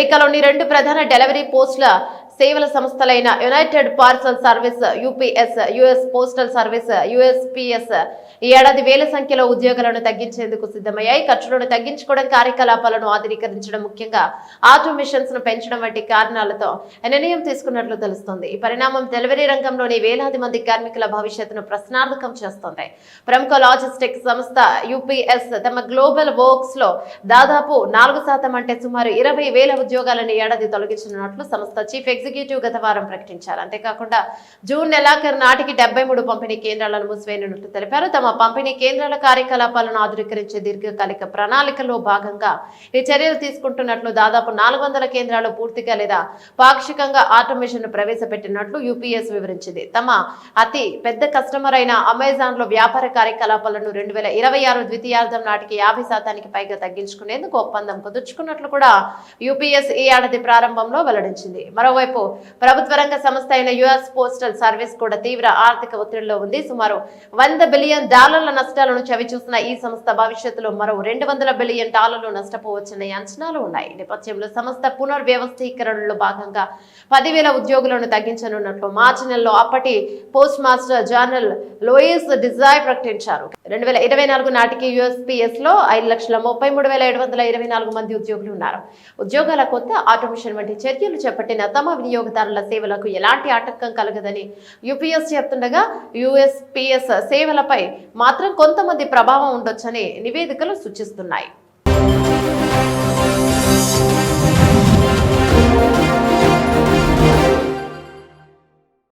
అమెరికాలోని 2 ప్రధాన డెలివరీ పోస్టుల సేవల సంస్థలైన united parcel service UPS, US postal service USPS ఈ ఏడాది వేల సంఖ్యలో ఉద్యోగాలను తగ్గించేందుకు సిద్ధమయ్యాయి. ఖర్చులను తగ్గించుకోవడం, కార్యకలాపాలను ఆధునీకరించడం, ముఖ్యంగా ఆటోమేషన్స్ ను పెంచడం వంటి కారణాలతో నిర్ణయం తీసుకున్నట్లు తెలుస్తోంది. ఈ పరిణామం డెలివరీ రంగంలోని వేలాది మంది కార్మికుల భవిష్యత్తును ప్రశ్నార్థకం చేస్తోంది. ప్రముఖ లాజిస్టిక్స్ సంస్థ యూపీఎస్ తమ గ్లోబల్ వర్క్స్ లో దాదాపు 4% అంటే సుమారు 20,000 ఉద్యోగాలను ఏడాది తొలగించనున్నట్లు సంస్థ చీఫ్ ఎగ్జిక్యూటివ్ గత వారం ప్రకటించారు. అంతేకాకుండా జూన్ నెలాఖరు నాటికి 73 పంపిణీ కేంద్రాలను మూసివేయనున్నట్లు తెలిపారు. తమ పంపిణీ కేంద్రాల కార్యకలాపాలను ఆధునీకరించే దీర్ఘకాలిక ప్రణాళికలో భాగంగా ఈ చర్యలు తీసుకుంటున్నట్లు దాదాపు 400 కేంద్రాలు పూర్తిగా లేదా పాక్షికంగా ఆటోమేషన్ ప్రవేశపెట్టినట్లు యూపీఎస్ వివరించింది. తమ అతి పెద్ద కస్టమర్ అయిన అమెజాన్ లో వ్యాపార కార్యకలాపాలను 2026 ద్వితీయార్థం నాటికి 50% పైగా తగ్గించుకునేందుకు ఒప్పందం కుదుర్చుకున్నట్లు కూడా యూపీఎస్ ఈ ఏడాది ప్రారంభంలో వెల్లడించింది. మరోవైపు ప్రభుత్వ రంగ సంస్థ అయిన యుఎస్ పోస్టల్ సర్వీస్ కూడా తీవ్ర ఆర్థిక ఒత్తిడిలో ఉంది. సుమారు $100 బిలియన్ నష్టాలను చవిచూసిన ఈ సంస్థ భవిష్యత్తులో మరో $200 బిలియన్ నష్టపోవచ్చనే అంచనాలు ఉన్నాయి. నేపథ్యంలో సంస్థ పునర్వ్యవస్థీకరణలో భాగంగా 10,000 ఉద్యోగులను తగ్గించనున్నట్లు మార్చి నెలలో అప్పటి పోస్ట్ మాస్టర్ జనరల్ లూయిస్ డిజాయ్ ప్రకటించారు. 2024 నాటికి యుఎస్పీఎస్ లో 5,33,724 మంది ఉద్యోగులు ఉన్నారు. ఉద్యోగాల కొత్త ఆటోమేషన్ వంటి చర్యలు చేపట్టిన తమ వినియోగదారుల సేవలకు ఎలాంటి ఆటంకం కలగదని యూపీఎస్ చెప్తుండగా యుఎస్పీఎస్ సేవలపై మాత్రం కొంతమంది ప్రభావం ఉండొచ్చని నివేదికలు సూచిస్తున్నాయి.